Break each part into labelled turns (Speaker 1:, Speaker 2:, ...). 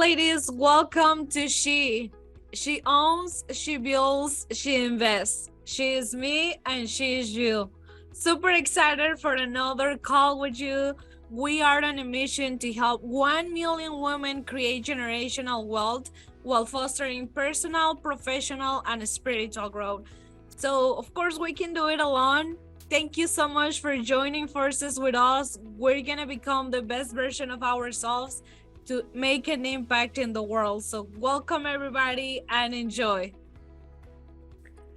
Speaker 1: ladies, welcome to She. She owns, she builds, she invests. She is me and she is you. Super excited for another call with you. We are on a mission to help 1 million women create generational wealth while fostering personal, professional, and spiritual growth. So, of course, we can do it alone. Thank you so much for joining forces with us. We're going to become the best version of ourselves to make an impact in the world. So welcome everybody and enjoy.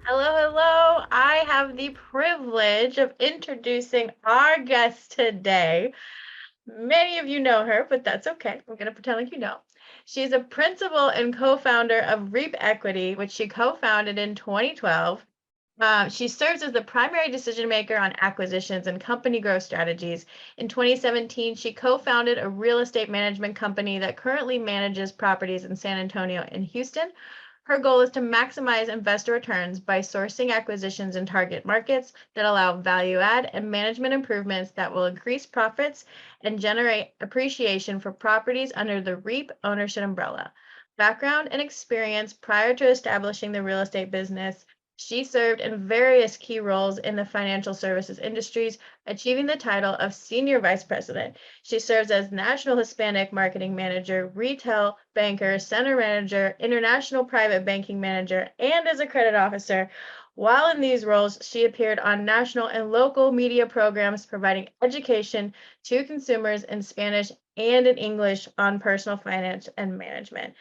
Speaker 2: Hello. I have the privilege of introducing our guest today. Many of you know her, but that's okay. We're going to pretend like you know. She's a principal and co-founder of REEP Equity, which she co-founded in 2012. She serves as the primary decision maker on acquisitions and company growth strategies. In 2017, she co-founded a real estate management company that currently manages properties in San Antonio and Houston. Her goal is to maximize investor returns by sourcing acquisitions in target markets that allow value add and management improvements that will increase profits and generate appreciation for properties under the REEP ownership umbrella. Background and experience prior to establishing the real estate business. She served in various key roles in the financial services industries, achieving the title of Senior Vice President. She serves as National Hispanic Marketing Manager, Retail Banker, Center Manager, International Private Banking Manager, and as a credit officer. While in these roles, she appeared on national and local media programs providing education to consumers in Spanish and in English on personal finance and management.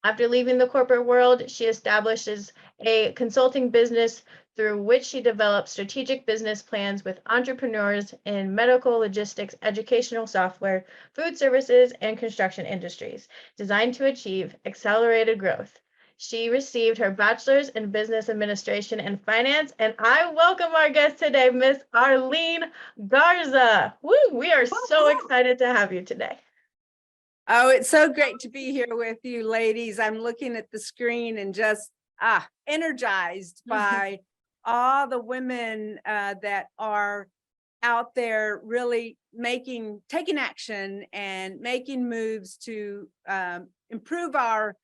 Speaker 2: After leaving the corporate world, she establishes a consulting business through which she develops strategic business plans with entrepreneurs in medical, logistics, educational software, food services, and construction industries, designed to achieve accelerated growth. She received her bachelor's in business administration and finance, and I welcome our guest today, Miss Arleen Garza. Woo, we are so excited to have you today.
Speaker 3: Oh, it's so great to be here with you, ladies. I'm looking at the screen and just energized by all the women that are out there really taking action and making moves to improve our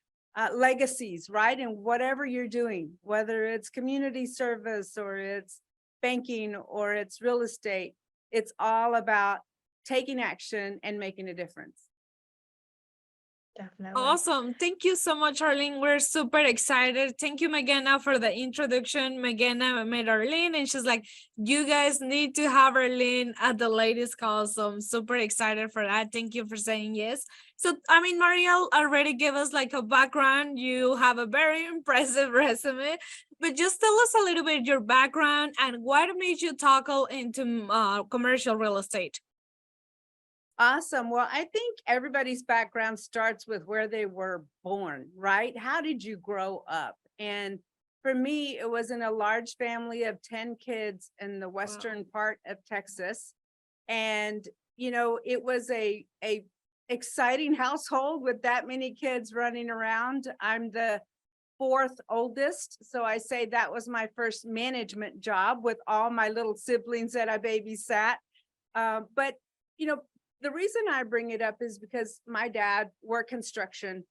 Speaker 3: legacies, right? And whatever you're doing, whether it's community service or it's banking or it's real estate, it's all about taking action and making a difference.
Speaker 2: Definitely.
Speaker 1: Awesome. Thank you so much, Arleen. We're super excited. Thank you, Megana, for the introduction. Megana met Arleen and she's like, you guys need to have Arleen at the ladies call. So I'm super excited for that. Thank you for saying yes. So, I mean, Marielle already gave us like a background. You have a very impressive resume, but just tell us a little bit your background and what made you tackle into commercial real estate.
Speaker 3: Awesome. Well, I think everybody's background starts with where they were born, right? How did you grow up? And for me, it was in a large family of 10 kids in the western part of Texas. And, you know, it was a exciting household with that many kids running around. I'm the fourth oldest. So I say that was my first management job with all my little siblings that I babysat. But, you know, the reason I bring it up is because my dad worked construction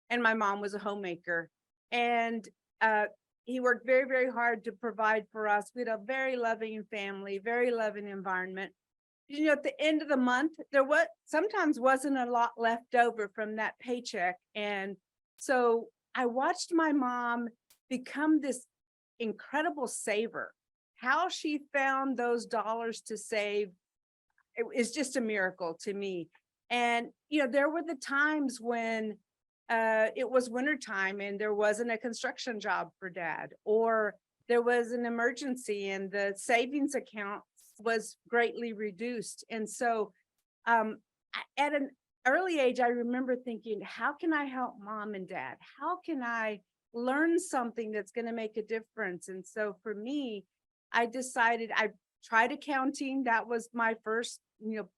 Speaker 3: and my mom was a homemaker. And he worked very, very hard to provide for us. We had a very loving family, very loving environment. You know, at the end of the month, sometimes wasn't a lot left over from that paycheck. And so I watched my mom become this incredible saver. How she found those dollars to save, it is just a miracle to me. And, you know, there were the times when it was wintertime and there wasn't a construction job for dad, or there was an emergency and the savings account was greatly reduced. And so at an early age, I remember thinking, how can I help mom and dad? How can I learn something that's going to make a difference? And so for me, I decided I tried accounting. That was my first,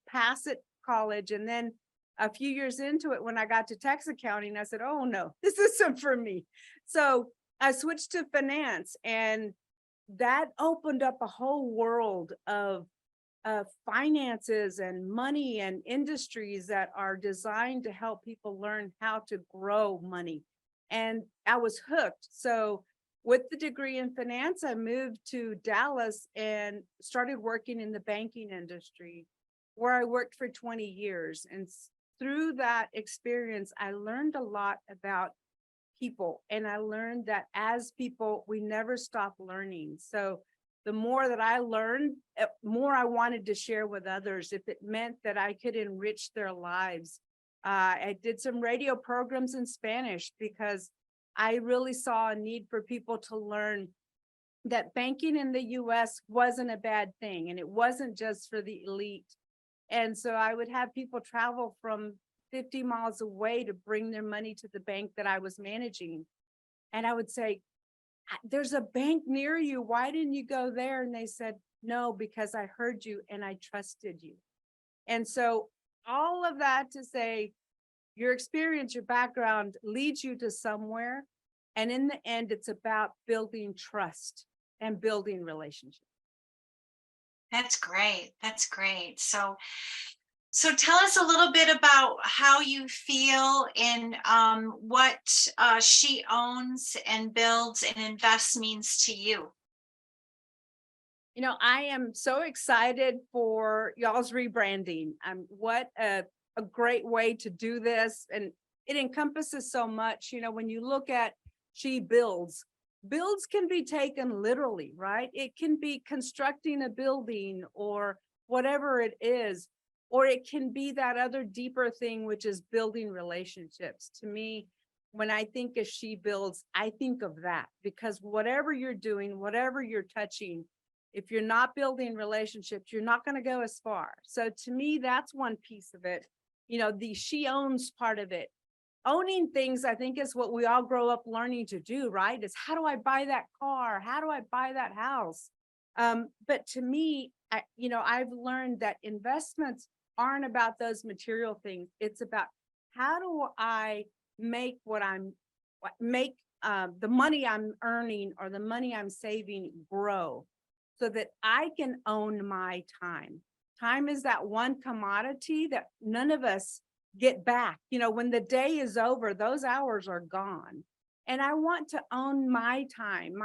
Speaker 3: pass at college. And then a few years into it, when I got to tax accounting, I said, oh no, this isn't for me. So I switched to finance, and that opened up a whole world of finances and money and industries that are designed to help people learn how to grow money. And I was hooked. So with the degree in finance, I moved to Dallas and started working in the banking industry, where I worked for 20 years. And through that experience, I learned a lot about people. And I learned that as people, we never stop learning. So the more that I learned, more I wanted to share with others if it meant that I could enrich their lives. I did some radio programs in Spanish because I really saw a need for people to learn that banking in the US wasn't a bad thing, and it wasn't just for the elite. And so I would have people travel from 50 miles away to bring their money to the bank that I was managing. And I would say, there's a bank near you. Why didn't you go there? And they said, no, because I heard you and I trusted you. And so all of that to say, your experience, your background leads you to somewhere. And in the end, it's about building trust and building relationships.
Speaker 4: That's great. That's great. So tell us a little bit about how you feel in what She Owns and Builds and Invests means to you.
Speaker 3: You know, I am so excited for y'all's rebranding. What a great way to do this. And it encompasses so much. You know, when you look at She Builds, builds can be taken literally, right? It can be constructing a building or whatever it is, or it can be that other deeper thing, which is building relationships. To me, when I think of She Builds, I think of that, because whatever you're doing, whatever you're touching, if you're not building relationships, you're not going to go as far. So to me, that's one piece of it. You know, the She Owns part of it. Owning things, I think, is what we all grow up learning to do, right? Is how do I buy that car? How do I buy that house? But to me, I've learned that investments aren't about those material things. It's about how do I make the money I'm earning or the money I'm saving grow so that I can own my time. Time is that one commodity that none of us get back. You know, when the day is over, those hours are gone. And I want to own my time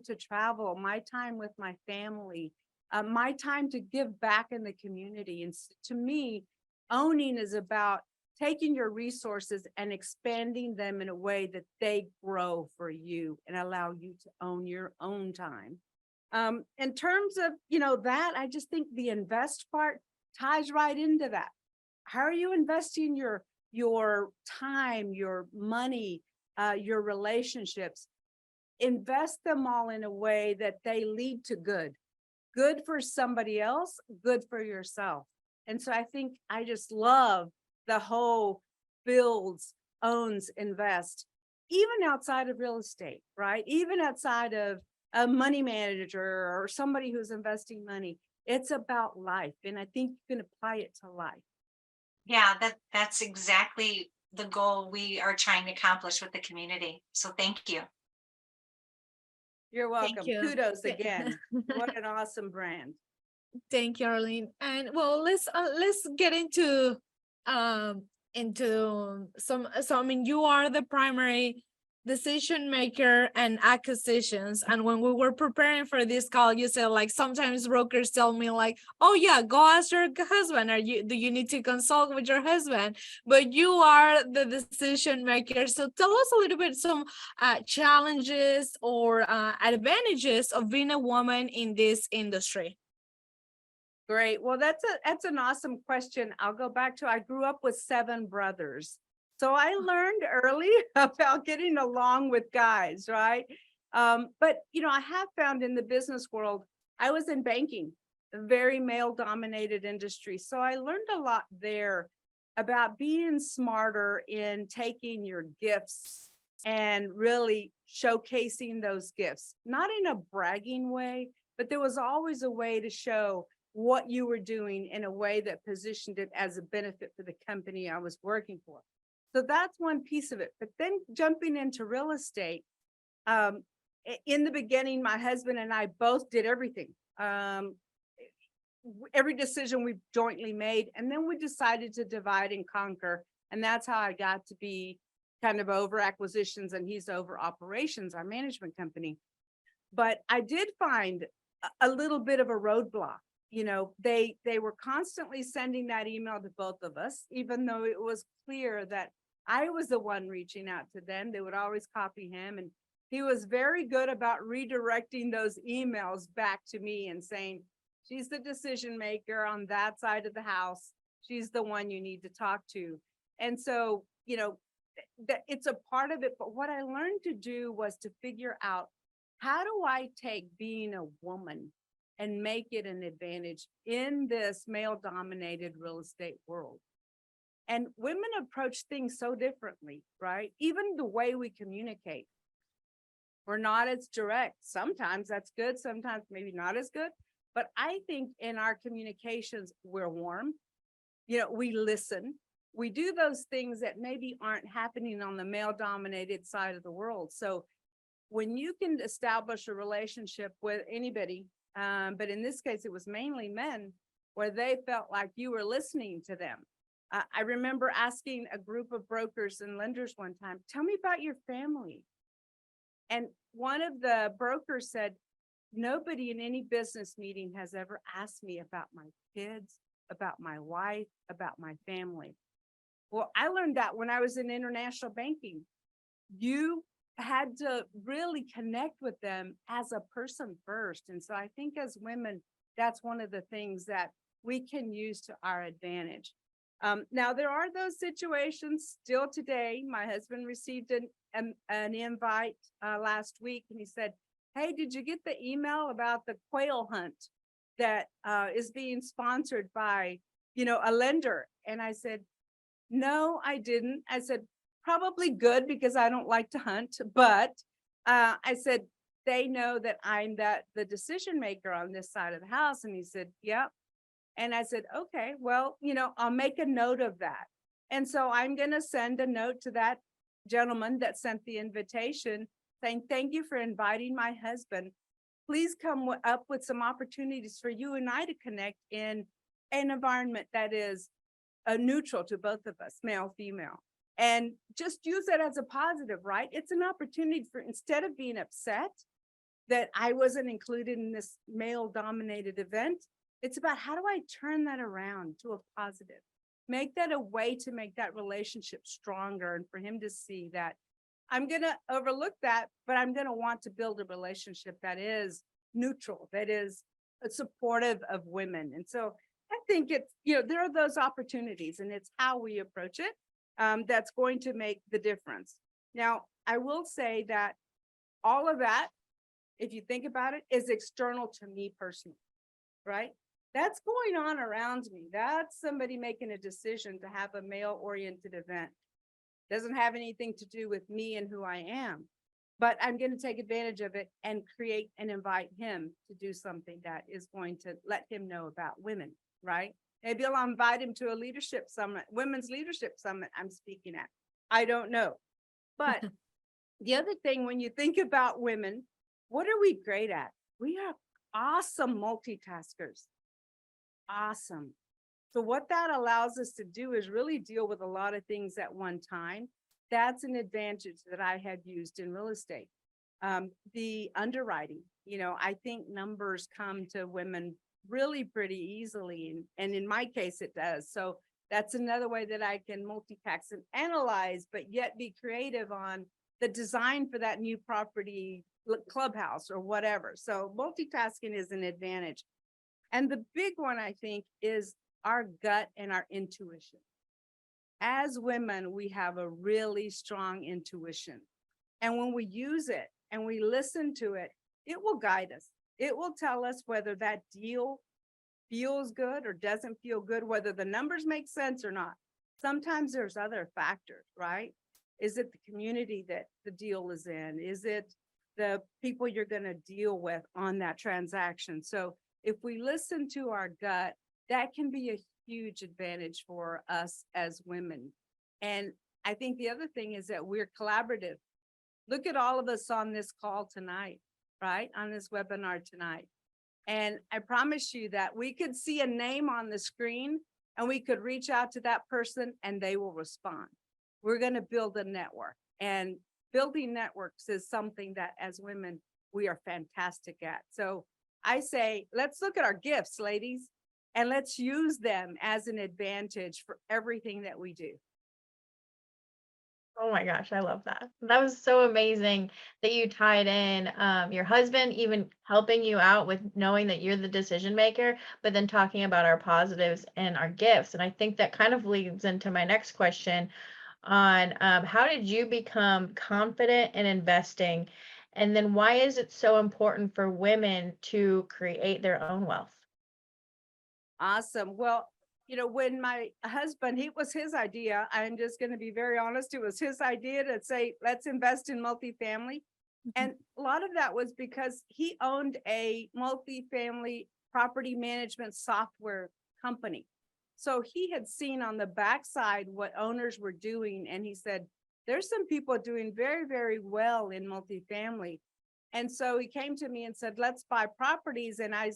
Speaker 3: to travel, my time with my family, my time to give back in the community. And to me, owning is about taking your resources and expanding them in a way that they grow for you and allow you to own your own time. In terms of, that, I just think the invest part ties right into that. How are you investing your time, your money, your relationships? Invest them all in a way that they lead to good for somebody else, good for yourself. And so I think I just love the whole builds, owns, invest, even outside of real estate, right? Even outside of a money manager or somebody who's investing money. It's about life. And I think you can apply it to life.
Speaker 4: Yeah, that's exactly the goal we are trying to accomplish with the community. So thank you.
Speaker 3: You're welcome.
Speaker 1: Thank you.
Speaker 3: Kudos again. What an awesome brand.
Speaker 1: Thank you, Arleen. And well, let's get into some. So I mean, you are the primary decision maker and acquisitions. And when we were preparing for this call, you said like sometimes brokers tell me like, oh yeah, go ask your husband. Do you need to consult with your husband? But you are the decision maker. So tell us a little bit some challenges or advantages of being a woman in this industry.
Speaker 3: Great. Well, that's an awesome question. I'll go back to, I grew up with 7 brothers. So I learned early about getting along with guys, right? But, I have found in the business world, I was in banking, a very male-dominated industry. So I learned a lot there about being smarter in taking your gifts and really showcasing those gifts, not in a bragging way, but there was always a way to show what you were doing in a way that positioned it as a benefit for the company I was working for. So that's one piece of it. But then jumping into real estate, in the beginning, my husband and I both did everything. every decision we've jointly made. And then we decided to divide and conquer. And that's how I got to be kind of over acquisitions and he's over operations, our management company. But I did find a little bit of a roadblock. You know, they were constantly sending that email to both of us, even though it was clear that I was the one reaching out to them. They would always copy him. And he was very good about redirecting those emails back to me and saying, she's the decision maker on that side of the house. She's the one you need to talk to. And so, you know, that it's a part of it. But what I learned to do was to figure out, how do I take being a woman and make it an advantage in this male-dominated real estate world? And women approach things so differently, right? Even the way we communicate. We're not as direct. Sometimes that's good, sometimes maybe not as good. But I think in our communications, we're warm. You know, we listen. We do those things that maybe aren't happening on the male-dominated side of the world. So when you can establish a relationship with anybody, but in this case, it was mainly men, where they felt like you were listening to them. I remember asking a group of brokers and lenders one time, tell me about your family. And one of the brokers said, nobody in any business meeting has ever asked me about my kids, about my wife, about my family. Well, I learned that when I was in international banking. You had to really connect with them as a person first. And so I think as women, that's one of the things that we can use to our advantage. Now, there are those situations still today. My husband received an invite last week, and he said, hey, did you get the email about the quail hunt that is being sponsored by, you know, a lender? And I said, no, I didn't. I said, probably good because I don't like to hunt, but I said, they know that I'm the decision maker on this side of the house. And he said, yep. And I said, okay, well, you know, I'll make a note of that. And so I'm going to send a note to that gentleman that sent the invitation saying, thank you for inviting my husband. Please come up with some opportunities for you and I to connect in an environment that is neutral to both of us, male, female. And just use that as a positive, right? It's an opportunity for, instead of being upset that I wasn't included in this male-dominated event, it's about how do I turn that around to a positive? Make that a way to make that relationship stronger and for him to see that I'm going to overlook that, but I'm going to want to build a relationship that is neutral, that is supportive of women. And so I think it's, you know, there are those opportunities and it's how we approach it that's going to make the difference. Now, I will say that all of that, if you think about it, is external to me personally, right? That's going on around me. That's somebody making a decision to have a male-oriented event. Doesn't have anything to do with me and who I am, but I'm going to take advantage of it and create and invite him to do something that is going to let him know about women, right? Maybe I'll invite him to a leadership summit, women's leadership summit I'm speaking at. I don't know. But the other thing, when you think about women, what are we great at? We are awesome multitaskers. Awesome. So what that allows us to do is really deal with a lot of things at one time. That's an advantage that I have used in real estate. The underwriting, you know, I think numbers come to women really pretty easily. And in my case, it does. So that's another way that I can multitask and analyze, but yet be creative on the design for that new property clubhouse or whatever. So multitasking is an advantage. And the big one, I think, is our gut and our intuition. As women, we have a really strong intuition. And when we use it and we listen to it, it will guide us. It will tell us whether that deal feels good or doesn't feel good, whether the numbers make sense or not. Sometimes there's other factors, right? Is it the community that the deal is in? Is it the people you're going to deal with on that transaction? So if we listen to our gut, that can be a huge advantage for us as women. And I think the other thing is that we're collaborative. Look at all of us on this call tonight, right? On this webinar tonight. And I promise you that we could see a name on the screen and we could reach out to that person and they will respond. We're going to build a network, and building networks is something that as women, we are fantastic at. So I say, let's look at our gifts, ladies, and let's use them as an advantage for everything that we do.
Speaker 2: Oh my gosh, I love that. That was so amazing that you tied in your husband even helping you out with knowing that you're the decision maker, but then talking about our positives and our gifts. And I think that kind of leads into my next question on how did you become confident in investing? And then why is it so important for women to create their own wealth?
Speaker 3: Awesome. Well, when my husband, it was his idea. I'm just going to be very honest. It was his idea to say, let's invest in multifamily. And a lot of that was because he owned a multifamily property management software company. So he had seen on the backside what owners were doing. And he said, there's some people doing very, very well in multifamily. And so he came to me and said, let's buy properties. And I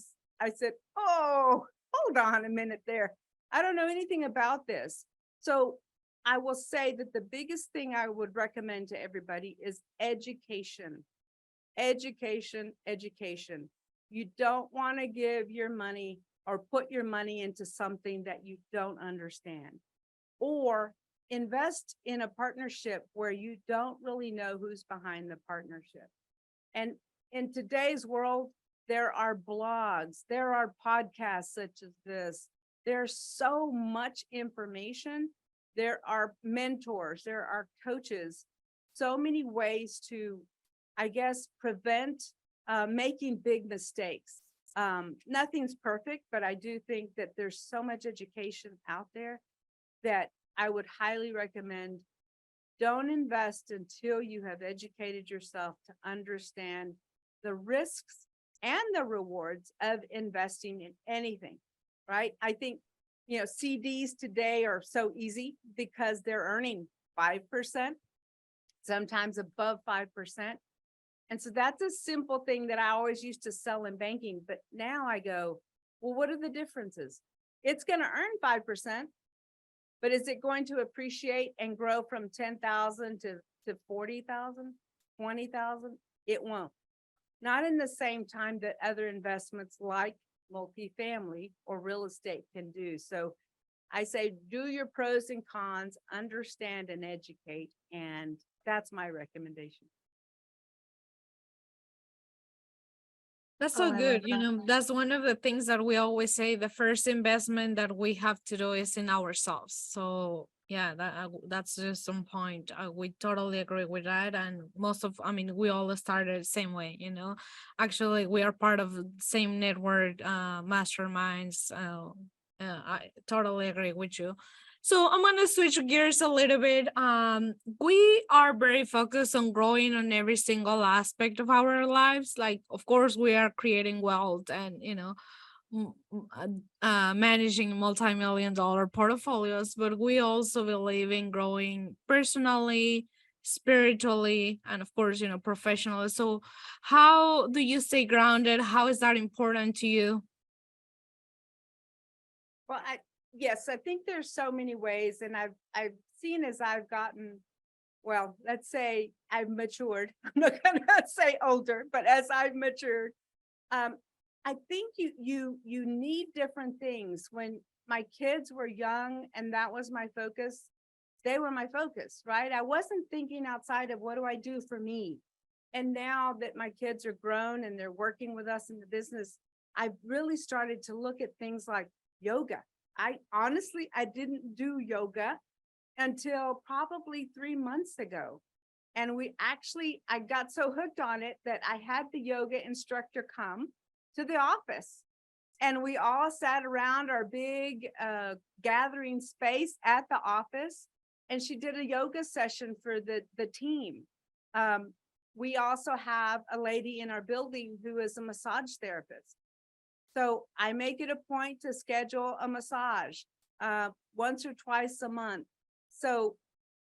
Speaker 3: said, oh, hold on a minute there. I don't know anything about this. So I will say that the biggest thing I would recommend to everybody is education. Education, education. You don't want to give your money or put your money into something that you don't understand, or invest in a partnership where you don't really know who's behind the partnership. And in today's world, there are blogs, there are podcasts such as this. There's so much information. There are mentors, there are coaches, so many ways to, I guess, prevent making big mistakes. Nothing's perfect, but I do think that there's so much education out there that I would highly recommend. Don't invest until you have educated yourself to understand the risks and the rewards of investing in anything, right? I think, CDs today are so easy because they're earning 5%, sometimes above 5%. And so that's a simple thing that I always used to sell in banking. But now I go, well, what are the differences? It's going to earn 5%, but is it going to appreciate and grow from 10,000 to 40,000, 20,000? It won't. Not in the same time that other investments like multifamily or real estate can do. So I say, do your pros and cons, understand and educate. And that's my recommendation.
Speaker 1: That's
Speaker 2: Oh,
Speaker 1: so
Speaker 2: I
Speaker 1: good.
Speaker 2: love that.
Speaker 1: That's one of the things that we always say. The first investment that we have to do is in ourselves. So yeah, that's just some point. We totally agree with that. And we all started the same way, Actually, we are part of the same network, masterminds. I totally agree with you. So I'm gonna switch gears a little bit. We are very focused on growing on every single aspect of our lives. Like, of course, we are creating wealth and managing multi-million-dollar portfolios, but we also believe in growing personally, spiritually, and of course, professionally. So, how do you stay grounded? How is that important to you?
Speaker 3: Well, yes, I think there's so many ways, and I've seen as I've gotten, well, let's say I've matured. I'm not gonna say older, but as I've matured, I think you need different things. When my kids were young and that was my focus, they were my focus, right? I wasn't thinking outside of what do I do for me. And now that my kids are grown and they're working with us in the business, I've really started to look at things like yoga. I didn't do yoga until probably 3 months ago. And I got so hooked on it that I had the yoga instructor come to the office. And we all sat around our big gathering space at the office. And she did a yoga session for the team. We also have a lady in our building who is a massage therapist. So I make it a point to schedule a massage once or twice a month. So,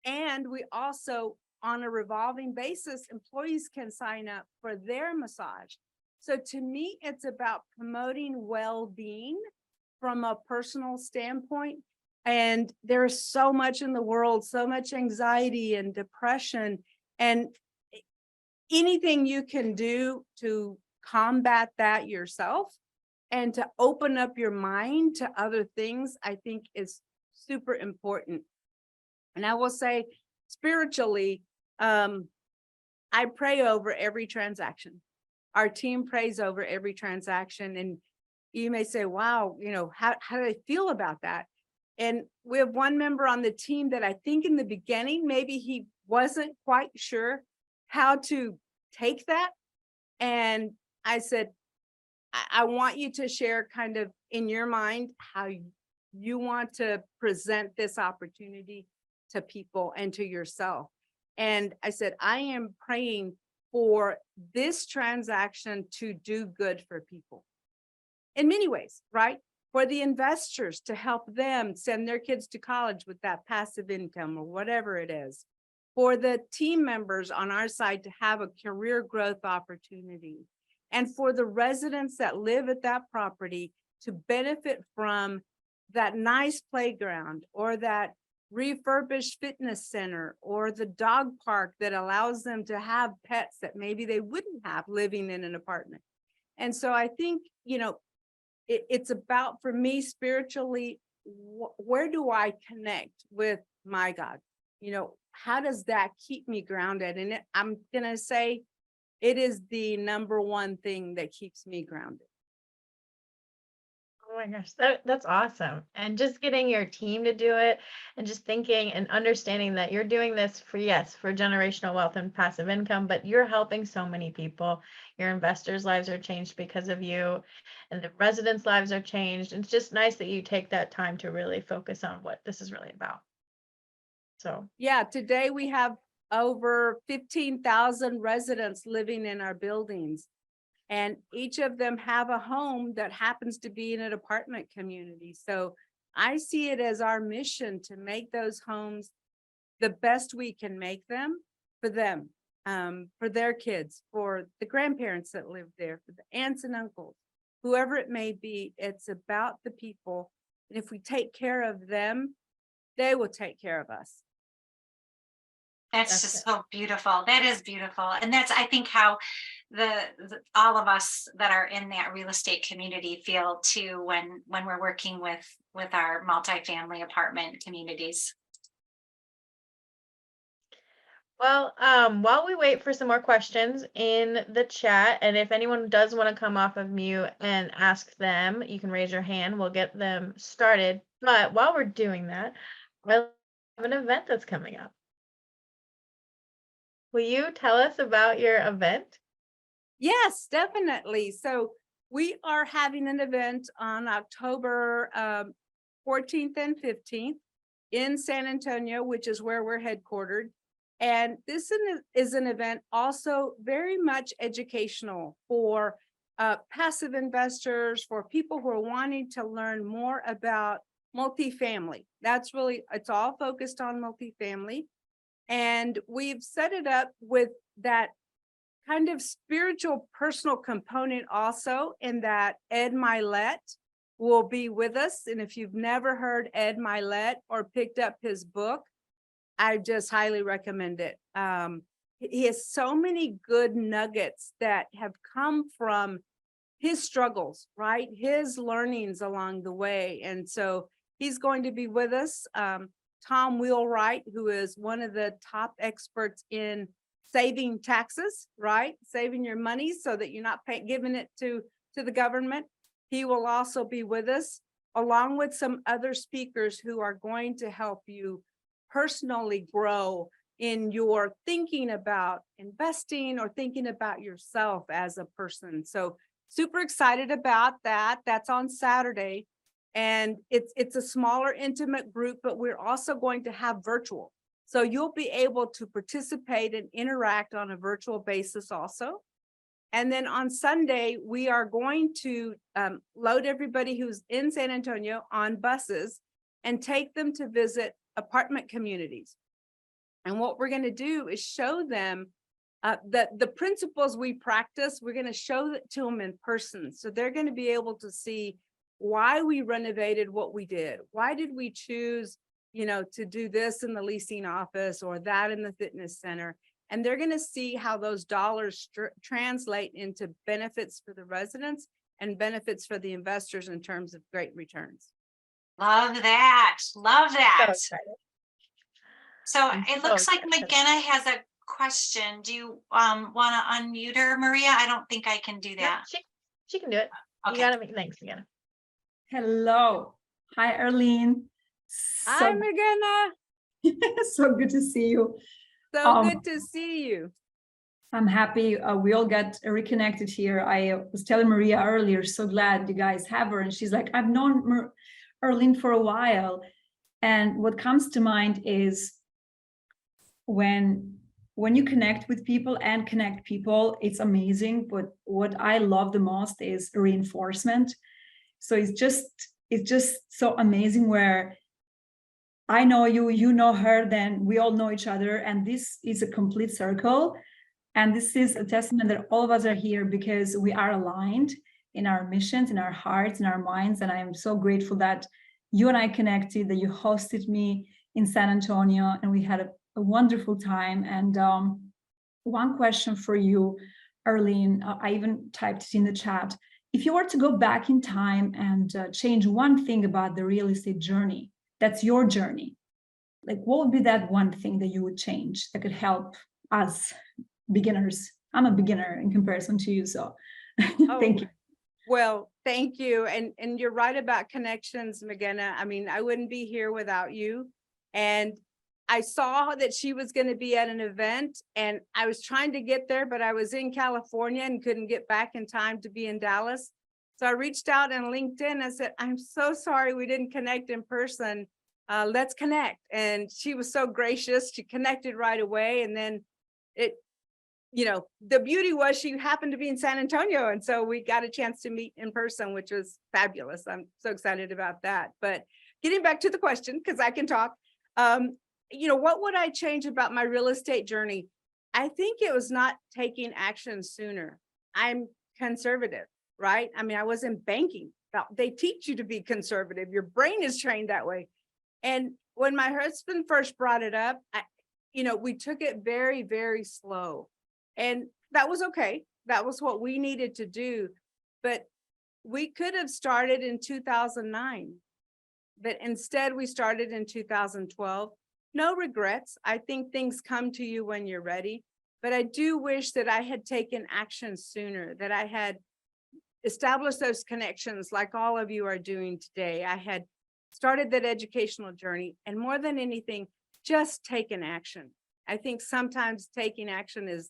Speaker 3: and we also, on a revolving basis, employees can sign up for their massage. So to me, it's about promoting well-being from a personal standpoint. And there's so much in the world, so much anxiety and depression, and anything you can do to combat that yourself and to open up your mind to other things, I think is super important. And I will say spiritually, I pray over every transaction. Our team prays over every transaction. And you may say, wow, how do I feel about that? And we have one member on the team that I think in the beginning, maybe he wasn't quite sure how to take that. And I said, I want you to share kind of in your mind how you want to present this opportunity to people and to yourself. And I said, I am praying for this transaction to do good for people in many ways, right? For the investors to help them send their kids to college with that passive income or whatever it is. For the team members on our side to have a career growth opportunity. And for the residents that live at that property to benefit from that nice playground or that refurbished fitness center or the dog park that allows them to have pets that maybe they wouldn't have living in an apartment. And so I think, it's about, for me, spiritually, where do I connect with my God? How does that keep me grounded? And I'm going to say it is the number one thing that keeps me grounded.
Speaker 2: Oh my gosh, that's awesome. And just getting your team to do it and just thinking and understanding that you're doing this for, yes, for generational wealth and passive income, but you're helping so many people. Your investors' lives are changed because of you, and the residents' lives are changed. It's just nice that you take that time to really focus on what this is really about. So,
Speaker 3: yeah, today we have over 15,000 residents living in our buildings. And each of them have a home that happens to be in an apartment community. So I see it as our mission to make those homes the best we can make them, for their kids, for the grandparents that live there, for the aunts and uncles, whoever it may be. It's about the people. And if we take care of them, they will take care of us.
Speaker 4: That's just so beautiful. That is beautiful. And that's, I think, how all of us that are in that real estate community feel too when we're working with our multifamily apartment communities.
Speaker 2: well, while we wait for some more questions in the chat, and if anyone does want to come off of mute and ask them, you can raise your hand. We'll get them started. But while we're doing that, I have an event that's coming up. Will you tell us about your event?
Speaker 3: Yes, definitely. So we are having an event on October 14th and 15th in San Antonio, which is where we're headquartered. And this is an event also very much educational for passive investors, for people who are wanting to learn more about multifamily. That's really, it's all focused on multifamily. And we've set it up with that kind of spiritual personal component also, in that Ed Milet will be with us. And if you've never heard Ed Milet or picked up his book, I just highly recommend it. He has so many good nuggets that have come from his struggles, right? His learnings along the way. And so he's going to be with us. Tom Wheelwright, who is one of the top experts in saving taxes, right? Saving your money so that you're not giving it to the government. He will also be with us, along with some other speakers who are going to help you personally grow in your thinking about investing or thinking about yourself as a person. So super excited about that. That's on Saturday. And it's a smaller, intimate group, but we're also going to have virtual. So you'll be able to participate and interact on a virtual basis also. And then on Sunday, we are going to load everybody who's in San Antonio on buses and take them to visit apartment communities. And what we're going to do is show them The principles we practice, we're going to show it to them in person. So they're going to be able to see why we renovated what we did. Why did we choose, to do this in the leasing office or that in the fitness center? And they're going to see how those dollars translate into benefits for the residents and benefits for the investors in terms of great returns.
Speaker 4: Love that. Love
Speaker 2: So
Speaker 4: that.
Speaker 2: excited.
Speaker 4: So
Speaker 2: I'm
Speaker 4: it
Speaker 2: so
Speaker 4: looks like
Speaker 2: excited.
Speaker 4: McKenna has a question. Do you want to unmute her, Maria? I don't think I can do
Speaker 2: No,
Speaker 4: that.
Speaker 2: she can do it. You
Speaker 4: Okay.
Speaker 2: gotta make thanks again.
Speaker 5: Hello. Hi, Arleen.
Speaker 3: Hi,
Speaker 5: So,
Speaker 3: McGenna.
Speaker 5: so good to see you.
Speaker 3: So good to see you.
Speaker 5: I'm happy we all got reconnected here. I was telling Maria earlier, so glad you guys have her. And she's like, I've known Arleen for a while. And what comes to mind is when you connect with people and connect people, it's amazing. But what I love the most is reinforcement. So it's just so amazing where I know you, you know her, then we all know each other. And this is a complete circle. And this is a testament that all of us are here because we are aligned in our missions, in our hearts, in our minds. And I am so grateful that you and I connected, that you hosted me in San Antonio, and we had a wonderful time. And one question for you, Arleen, I even typed it in the chat. If you were to go back in time and change one thing about the real estate journey, that's your journey, like what would be that one thing that you would change that could help us beginners? I'm a beginner in comparison to you, so thank you.
Speaker 3: Well, thank you. And you're right about connections, McGenna. I mean, I wouldn't be here without you. And I saw that she was going to be at an event and I was trying to get there, but I was in California and couldn't get back in time to be in Dallas. So I reached out on LinkedIn. I said, I'm so sorry we didn't connect in person. Let's connect. And she was so gracious. She connected right away. And then the beauty was she happened to be in San Antonio. And so we got a chance to meet in person, which was fabulous. I'm so excited about that. But getting back to the question, because I can talk, what would I change about my real estate journey? I think it was not taking action sooner. I'm conservative, right? I mean, I was in banking. They teach you to be conservative. Your brain is trained that way. And when my husband first brought it up, we took it very, very slow. And that was okay. That was what we needed to do. But we could have started in 2009. But instead, we started in 2012. No regrets. I think things come to you when you're ready. But I do wish that I had taken action sooner, that I had established those connections like all of you are doing today. I had started that educational journey. And more than anything, just taken action. I think sometimes taking action is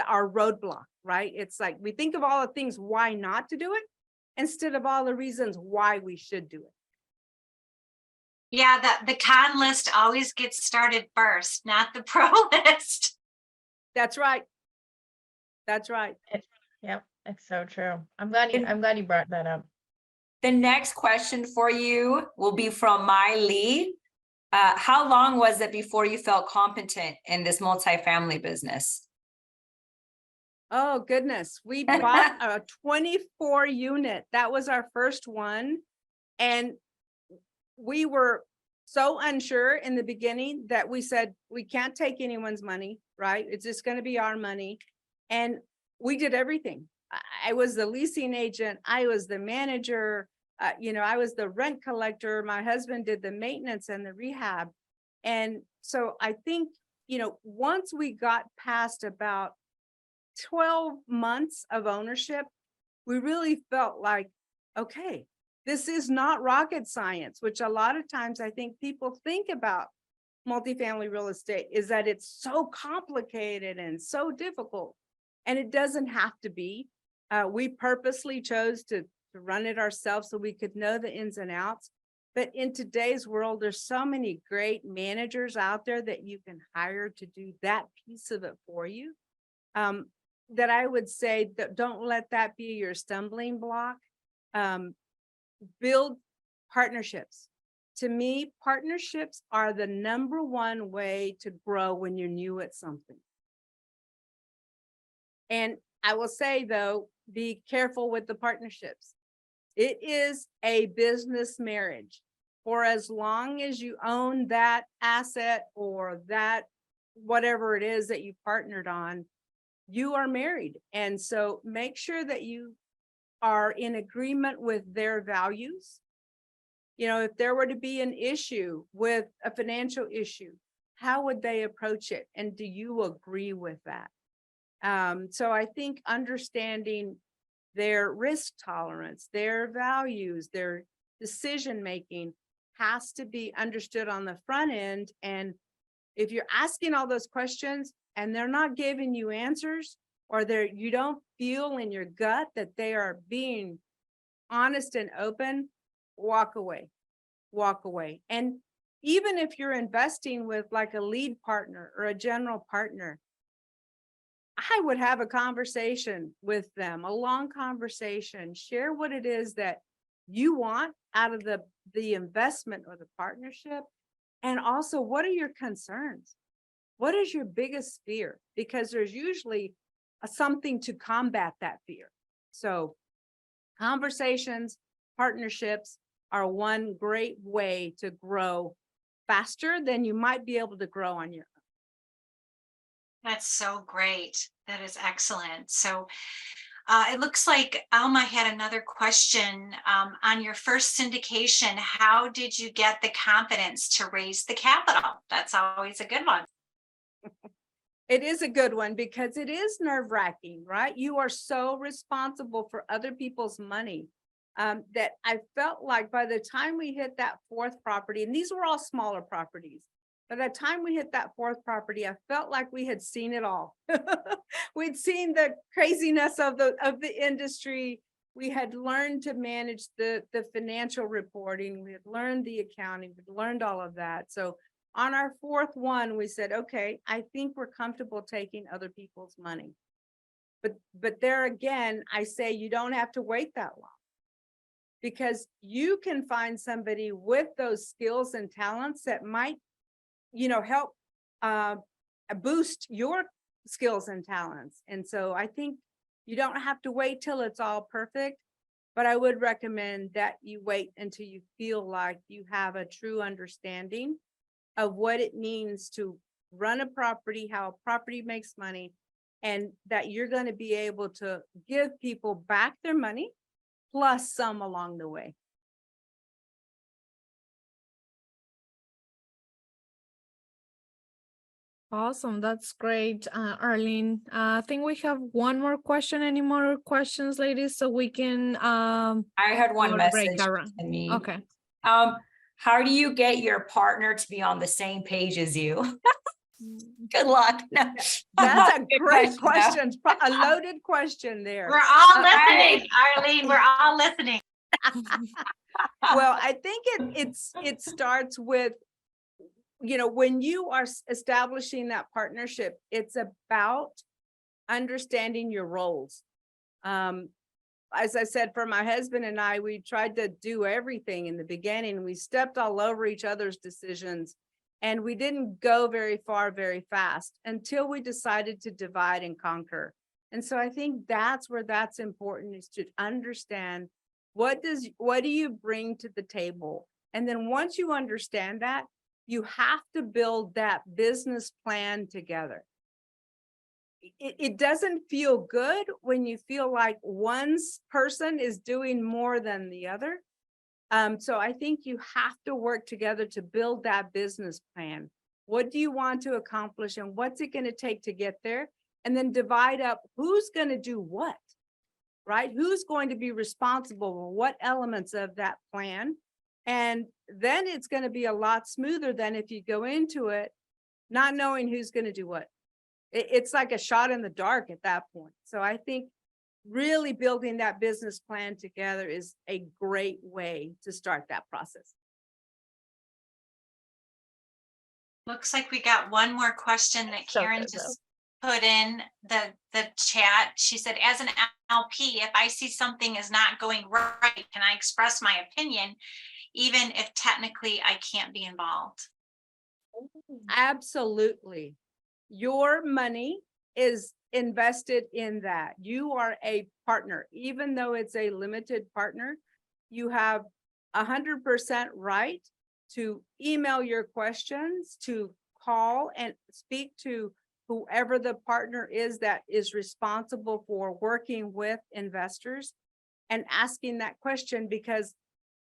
Speaker 3: our roadblock, right? It's like we think of all the things why not to do it instead of all the reasons why we should do it.
Speaker 4: Yeah, the con list always gets started first, not the pro list.
Speaker 3: That's right. That's right.
Speaker 2: Yep, it's so true. I'm glad you brought that up.
Speaker 6: The next question for you will be from Mai Lee. How long was it before you felt competent in this multifamily business?
Speaker 3: Oh, goodness. We bought a 24 unit. That was our first one. And we were so unsure in the beginning that we said, we can't take anyone's money, right? It's just going to be our money. And we did everything. I was the leasing agent. I was the manager. I was the rent collector. My husband did the maintenance and the rehab. And so I think, once we got past about 12 months of ownership, we really felt like, okay, this is not rocket science, which a lot of times I think people think about multifamily real estate is that it's so complicated and so difficult. And it doesn't have to be. We purposely chose to run it ourselves so we could know the ins and outs. But in today's world, there's so many great managers out there that you can hire to do that piece of it for you. That I would say that don't let that be your stumbling block. Build partnerships. To me, partnerships are the #1 way to grow when you're new at something. And I will say though, be careful with the partnerships. It is a business marriage. For as long as you own that asset or that whatever it is that you partnered on, you are married. And so make sure that you are in agreement with their values. You know, if there were to be an issue with a financial issue, how would they approach it? And do you agree with that? So I think understanding their risk tolerance, their values, their decision-making has to be understood on the front end. And if you're asking all those questions and they're not giving you answers, or you don't feel in your gut that they are being honest and open, walk away, walk away. And even if you're investing with like a lead partner or a general partner, I would have a conversation with them, a long conversation, share what it is that you want out of the investment or the partnership. And also, what are your concerns? What is your biggest fear? Because there's usually something to combat that fear. So conversations, partnerships are one great way to grow faster than you might be able to grow on your own.
Speaker 4: That's so great. That is excellent. So it looks like Alma had another question on your first syndication. How did you get the confidence to raise the capital? That's always a good one.
Speaker 3: It is a good one because it is nerve-wracking, right? You are so responsible for other people's money that I felt like by the time we hit that fourth property, and these were all smaller properties, by the time we hit that fourth property, I felt like we had seen it all. We'd seen the craziness of the industry. We had learned to manage the financial reporting. We had learned the accounting. We'd learned all of that. So on our fourth one, we said, okay, I think we're comfortable taking other people's money. But there again, I say you don't have to wait that long, because you can find somebody with those skills and talents that might, help boost your skills and talents. And so I think you don't have to wait till it's all perfect, but I would recommend that you wait until you feel like you have a true understanding of what it means to run a property, how a property makes money, and that you're going to be able to give people back their money plus some along the way.
Speaker 1: Awesome. That's great, Arleen. I think we have one more question. Any more questions, ladies? So we can
Speaker 6: I had one
Speaker 1: go to
Speaker 6: message
Speaker 1: break around.
Speaker 6: to me.
Speaker 1: Okay.
Speaker 6: How do you get your partner to be on the same page as you? Good luck. No.
Speaker 3: That's a
Speaker 6: Good
Speaker 3: great
Speaker 6: question,
Speaker 3: question. A loaded question there.
Speaker 4: We're all listening, Arleen. We're all listening.
Speaker 3: Well, I think it starts with, when you are establishing that partnership, it's about understanding your roles. As I said, for my husband and I, we tried to do everything in the beginning. We stepped all over each other's decisions, and we didn't go very far, very fast until we decided to divide and conquer. And so I think that's where that's important, is to understand what do you bring to the table? And then once you understand that, you have to build that business plan together. It doesn't feel good when you feel like one person is doing more than the other. So I think you have to work together to build that business plan. What do you want to accomplish and what's it going to take to get there? And then divide up who's going to do what, right? Who's going to be responsible for what elements of that plan? And then it's going to be a lot smoother than if you go into it not knowing who's going to do what. It's like a shot in the dark at that point. So I think really building that business plan together is a great way to start that process.
Speaker 4: Looks like we got one more question that Karen just put in the chat. She said, as an LP, if I see something is not going right, can I express my opinion, even if technically I can't be involved?
Speaker 3: Absolutely. Your money is invested in that. You are a partner, even though it's a limited partner, you have 100% right to email your questions, to call and speak to whoever the partner is that is responsible for working with investors and asking that question, because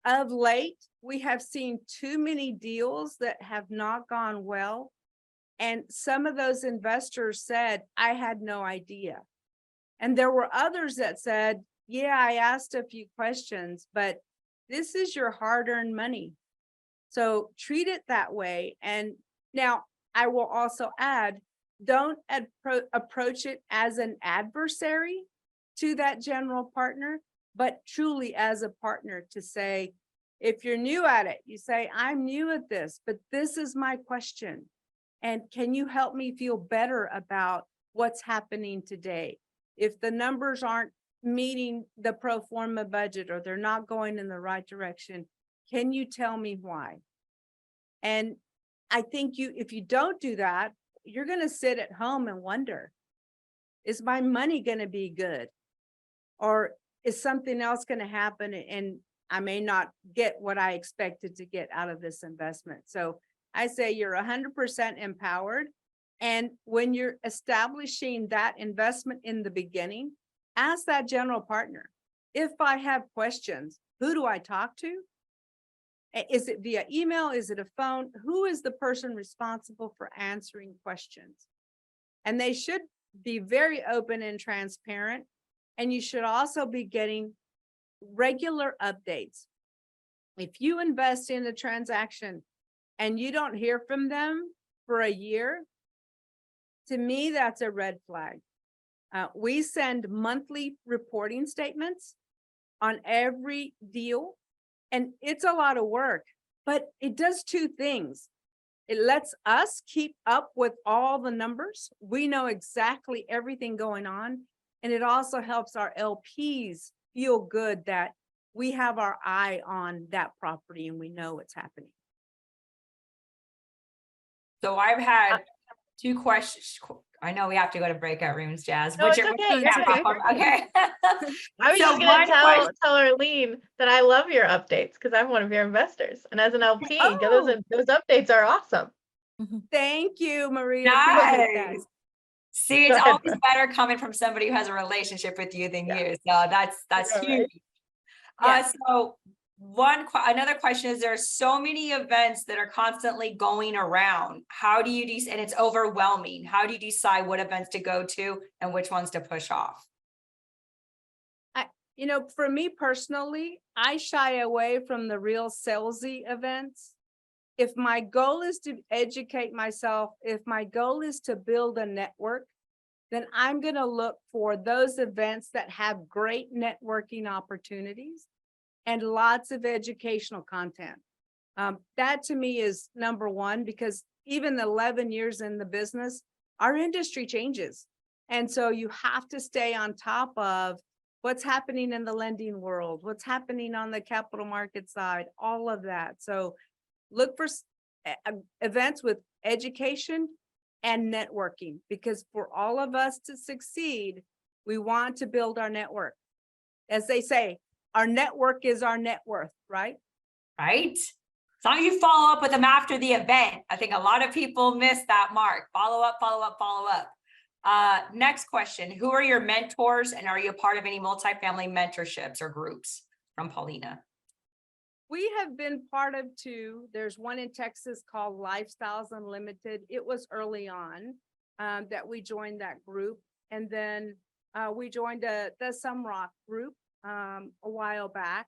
Speaker 3: of late, we have seen too many deals that have not gone well. And some of those investors said, I had no idea. And there were others that said, yeah, I asked a few questions, but this is your hard-earned money. So treat it that way. And now I will also add, don't approach it as an adversary to that general partner, but truly as a partner to say, if you're new at it, you say, I'm new at this, but this is my question. And can you help me feel better about what's happening today? If the numbers aren't meeting the pro forma budget or they're not going in the right direction, can you tell me why? And I think if you don't do that, you're going to sit at home and wonder, is my money going to be good? Or is something else going to happen and I may not get what I expected to get out of this investment? So I say you're 100% empowered. And when you're establishing that investment in the beginning, ask that general partner, if I have questions, who do I talk to? Is it via email? Is it a phone? Who is the person responsible for answering questions? And they should be very open and transparent. And you should also be getting regular updates. If you invest in a transaction and you don't hear from them for a year, to me, that's a red flag. We send monthly reporting statements on every deal, and it's a lot of work, but it does two things. It lets us keep up with all the numbers. We know exactly everything going on. And it also helps our LPs feel good that we have our eye on that property and we know what's happening.
Speaker 6: So I've had two questions. I know we have to go to breakout rooms, Jazz.
Speaker 2: No, it's okay. It's okay.
Speaker 6: Okay.
Speaker 2: I was just going to tell Arleen that I love your updates because I'm one of your investors. And as an LP, those updates are awesome.
Speaker 3: Thank you, Maria.
Speaker 6: Nice. See, it's always better coming from somebody who has a relationship with you than you. So that's huge. Right? So another question is, there are so many events that are constantly going around. How do you and it's overwhelming. How do you decide what events to go to and which ones to push off?
Speaker 3: For me personally, I shy away from the real salesy events. If my goal is to educate myself, if my goal is to build a network, then I'm going to look for those events that have great networking opportunities and lots of educational content. That to me is number one, because even 11 years in the business, our industry changes. And so you have to stay on top of what's happening in the lending world, what's happening on the capital market side, all of that. So look for events with education and networking, because for all of us to succeed, we want to build our network. As they say, our network is our net worth, right?
Speaker 6: Right. As long as you follow up with them after the event. I think a lot of people miss that mark. Follow up, follow up, follow up. Next question. Who are your mentors, and are you a part of any multifamily mentorships or groups? From Paulina.
Speaker 3: We have been part of two. There's one in Texas called Lifestyles Unlimited. It was early on that we joined that group. And then we joined the Sumrock group a while back.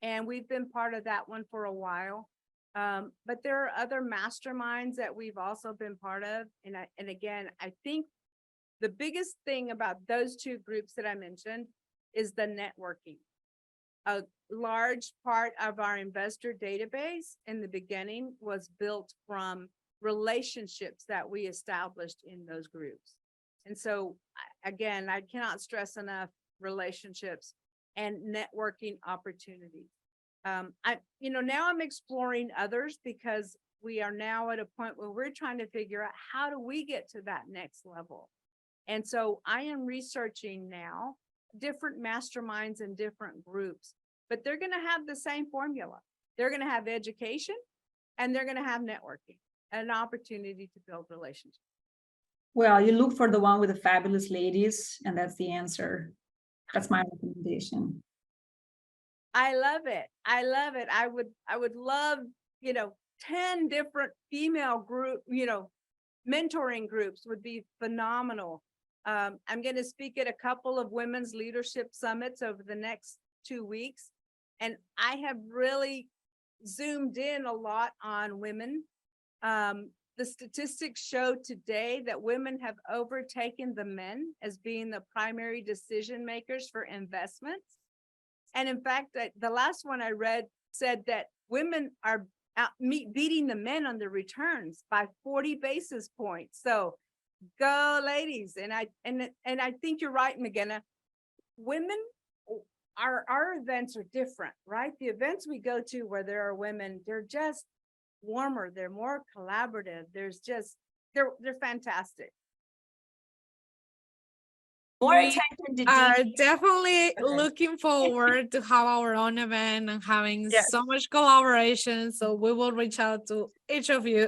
Speaker 3: And we've been part of that one for a while. But there are other masterminds that we've also been part of. And again, I think the biggest thing about those two groups that I mentioned is the networking. A large part of our investor database in the beginning was built from relationships that we established in those groups. And so, again, I cannot stress enough relationships and networking opportunities. Now I'm exploring others, because we are now at a point where we're trying to figure out, how do we get to that next level? And so I am researching now different masterminds and different groups, but they're going to have the same formula. They're going to have education and they're going to have networking and an opportunity to build relationships.
Speaker 5: Well, you look for the one with the fabulous ladies, and that's the answer. That's my recommendation.
Speaker 3: I love it. I love it. I would love, 10 different female group, mentoring groups would be phenomenal. I'm going to speak at a couple of women's leadership summits over the next 2 weeks. And I have really zoomed in a lot on women. The statistics show today that women have overtaken the men as being the primary decision makers for investments. And in fact, the last one I read said that women are beating the men on the returns by 40 basis points. So go ladies. And I think you're right, McGinna. Women, our events are different, right? The events we go to where there are women, they're just warmer, they're more collaborative. There's just, they're fantastic.
Speaker 6: More
Speaker 1: We
Speaker 6: attention to
Speaker 1: are
Speaker 6: detail.
Speaker 1: definitely looking forward to have our own event and having
Speaker 2: Yes.
Speaker 1: so much collaboration. So we will reach out to each of you.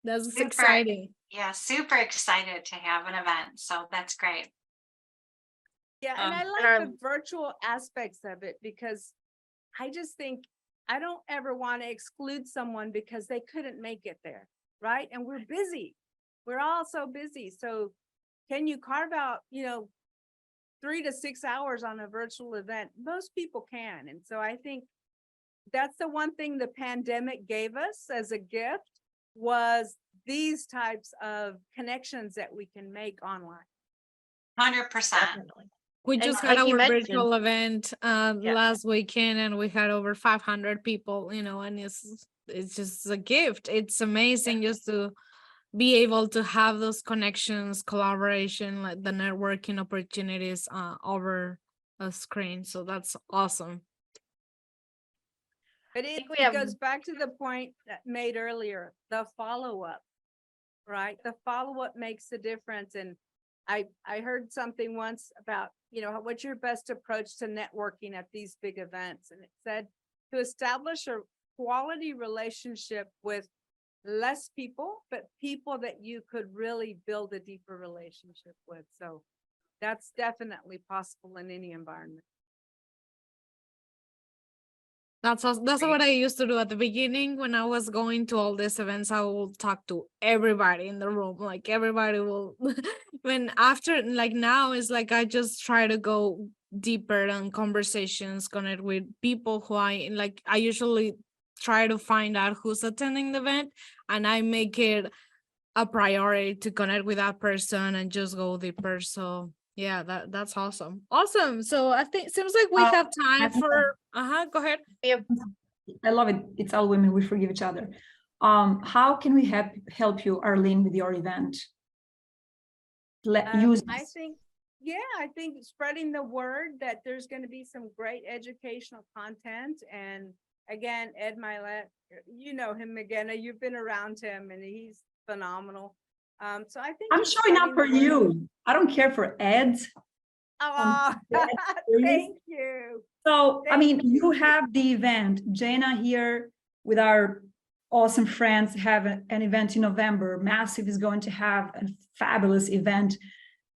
Speaker 1: That's
Speaker 4: Super.
Speaker 1: exciting.
Speaker 4: Yeah, super excited to have an event. So that's great.
Speaker 3: Yeah, and I like
Speaker 2: our-
Speaker 3: the virtual aspects of it because I just think I don't ever want to exclude someone because they couldn't make it there, right? And we're busy. We're all so busy. So can you carve out, 3 to 6 hours on a virtual event? Most people can. And so I think that's the one thing the pandemic gave us as a gift was these types of connections that we can make online.
Speaker 4: 100%.
Speaker 2: Definitely.
Speaker 1: We
Speaker 2: And
Speaker 1: just had
Speaker 2: like you
Speaker 1: our
Speaker 2: mentioned-
Speaker 1: virtual event last weekend and we had over 500 people, and it's just a gift. It's amazing just to be able to have those connections, collaboration, like the networking opportunities over a screen. So that's awesome.
Speaker 3: But it
Speaker 2: think we have-
Speaker 3: goes back to the point that made earlier, the follow-up, right? The follow-up makes the difference. And I heard something once about, what's your best approach to networking at these big events? And it said to establish a quality relationship with less people, but people that you could really build a deeper relationship with. So that's definitely possible in any environment.
Speaker 1: That's what I used to do at the beginning when I was going to all these events. I will talk to everybody in the room, like everybody will. When after, like now, is like I just try to go deeper on conversations, connect with people who I like. I usually try to find out who's attending the event, and I make it a priority to connect with that person and just go deeper. So yeah, that's awesome. So I think seems like we have time for go ahead.
Speaker 2: We have
Speaker 5: I love it. It's all women. We forgive each other. How can we help you, Arleen, with your event?
Speaker 3: I think spreading the word that there's going to be some great educational content. And again, Ed Milet, you know him, McGinna, you've been around him and he's phenomenal. So I think
Speaker 5: I'm showing up for you. I don't care for Ed.
Speaker 3: Oh, thank you.
Speaker 5: So, I mean,
Speaker 3: Thank
Speaker 5: you have the event. Jana here with our awesome friends have an event in November. Massive is going to have a fabulous event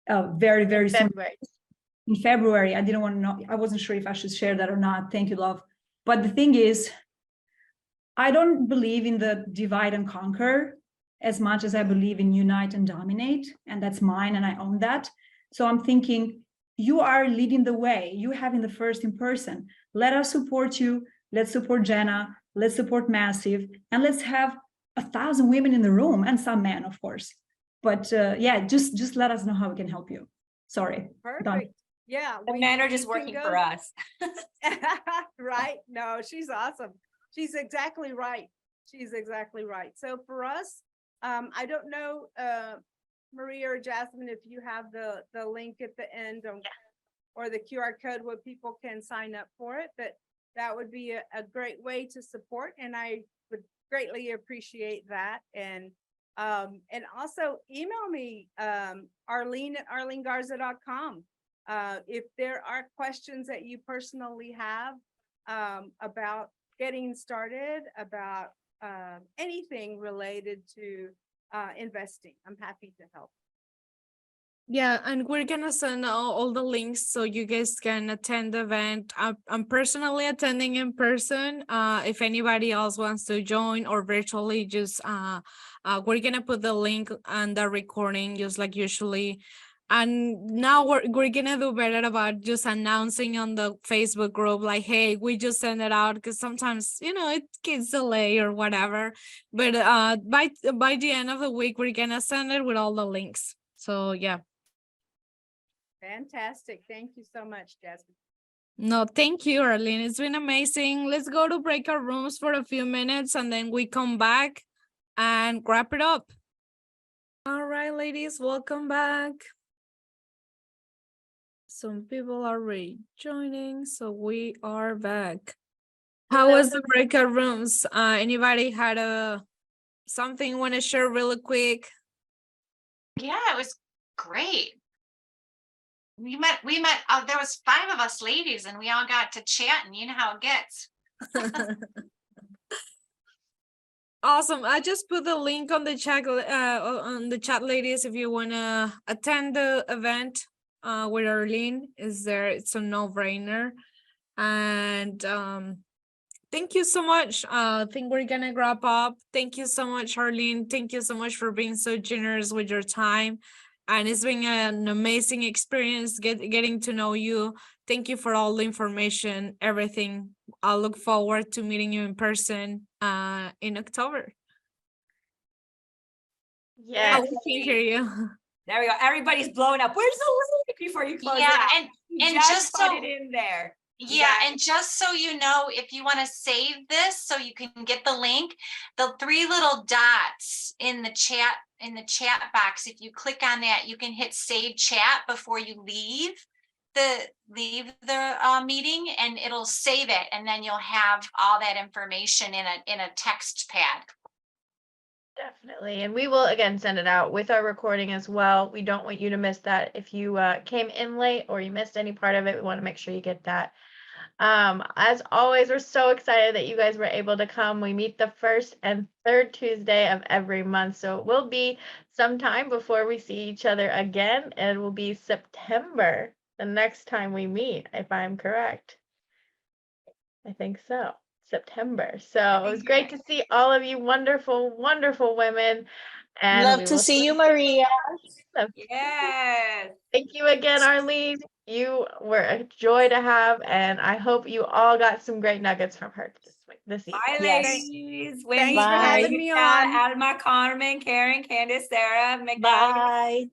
Speaker 5: very, very soon.
Speaker 2: February.
Speaker 5: In February. I didn't want to know. I wasn't sure if I should share that or not. Thank you, love. But the thing is, I don't believe in the divide and conquer as much as I believe in unite and dominate. And that's mine and I own that. So I'm thinking, you are leading the way. You having the first in person. Let us support you. Let's support Jana. Let's support Massive. And let's have 1,000 women in the room and some men, of course. But yeah, just let us know how we can help you. Sorry.
Speaker 3: Perfect.
Speaker 5: Done.
Speaker 3: Yeah.
Speaker 6: The men are just
Speaker 3: we can
Speaker 6: working
Speaker 3: go-
Speaker 6: for us.
Speaker 3: Right. No, she's awesome. She's exactly right. She's exactly right. So for us, I don't know, Maria or Jasmine, if you have the link at the end or the QR code where people can sign up for it, but that would be a great way to support. And I would greatly appreciate that. And And also email me, Arleen at arleengarza.com. If there are questions that you personally have about getting started, about anything related to investing, I'm happy to help.
Speaker 1: Yeah, and we're gonna send all the links so you guys can attend the event. I'm personally attending in person. If anybody else wants to join or virtually, just we're gonna put the link on the recording, just like usually. And now we're gonna do better about just announcing on the Facebook group, like, hey, we just send it out, because sometimes it gets delayed or whatever. But by the end of the week, we're gonna send it with all the links. So yeah.
Speaker 3: Fantastic. Thank you so much, Jasmine.
Speaker 1: No, thank you, Arleen. It's been amazing. Let's go to break our rooms for a few minutes and then we come back and wrap it up. All right, ladies, welcome back. Some people are rejoining, so we are back. How was the breakout rooms? Anybody had something want to share really quick?
Speaker 4: Yeah, it was great. We met, there was 5 of us ladies and we all got to chat, and you know how it gets.
Speaker 1: Awesome. I just put the link on the chat, ladies, if you want to attend the event with Arleen. Is there? It's a no-brainer. And thank you so much. I think we're gonna wrap up. Thank you so much, Arleen. Thank you so much for being so generous with your time. And it's been an amazing experience getting to know you. Thank you for all the information, everything. I look forward to meeting you in person in October.
Speaker 2: Yeah.
Speaker 1: We can hear you.
Speaker 6: There we go. Everybody's blown up. Where's the link before you close it
Speaker 4: Yeah,
Speaker 6: out?
Speaker 4: and
Speaker 6: Just
Speaker 4: just
Speaker 6: put
Speaker 4: so
Speaker 6: it in there.
Speaker 4: yeah, and just so you know, if you want to save this so you can get the link, the 3 little dots in the chat box, if you click on that, you can hit save chat before you leave the meeting, and it'll save it, and then you'll have all that information in a text pad.
Speaker 2: Definitely. And we will again send it out with our recording as well. We don't want you to miss that. If you came in late or you missed any part of it, we want to make sure you get that. As always, we're so excited that you guys were able to come. We meet the 1st and 3rd Tuesday of every month. So it will be some time before we see each other again. It will be September the next time we meet, if I'm correct. I think so. September. So it was great to see all of you wonderful, wonderful women. And
Speaker 7: love to see you, Maria.
Speaker 6: Yes.
Speaker 2: Thank you again, Arleen. You were a joy to have, and I hope you all got some great nuggets from her this evening.
Speaker 6: Bye,
Speaker 7: Yes.
Speaker 6: ladies.
Speaker 3: Thanks for having me on.
Speaker 6: Alma, Carmen, Karen, Candace, Sarah, Magdalena.
Speaker 7: Bye.